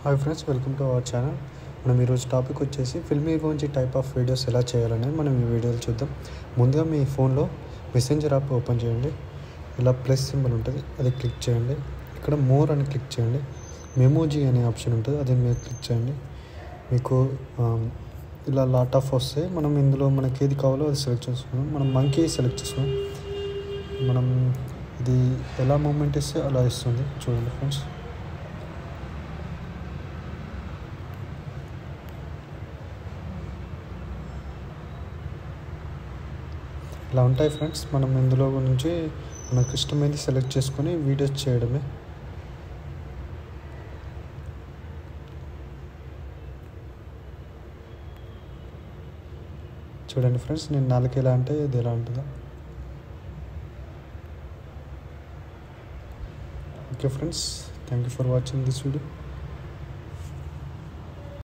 Hi friends, welcome to our channel. మనం ఈరోజు topic వచ్చేసి ఫిల్మీ గురించి టైప్ ఆఫ్ వీడియోస్ ఎలా చేయాలనేది మనం ఈ వీడియోలో చూద్దాం. ముందుగా మీ ఫోన్లో మెసెంజర్ యాప్ ఓపెన్ చేయండి. ఇలా ప్లస్ సింబల్ ఉంటుంది, అది క్లిక్ చేయండి. ఇక్కడ మోర్ అని క్లిక్ చేయండి. మెమోజీ అనే ఆప్షన్ ఉంటుంది, అది మీరు క్లిక్ చేయండి. మీకు ఇలా లాట్ ఆఫ్ వస్తాయి. మనం ఇందులో మనకి ఏది కావాలో అది సెలెక్ట్ చేసుకున్నాం. మనం మంకీ సెలెక్ట్ చేసుకున్నాం. మనం ఇది ఎలా మూమెంట్ ఇస్తే అలా ఇస్తుంది, చూడండి ఫ్రెండ్స్. ఇలా ఉంటాయి ఫ్రెండ్స్. మనం ఇందులో నుంచి మనకు ఇష్టమైంది సెలెక్ట్ చేసుకొని వీడియోస్ చేయడమే. చూడండి ఫ్రెండ్స్, నేను నాలుగు ఎలా అంటే ఇది ఎలా ఉంటుందో. Okay friends, thank you for watching this video.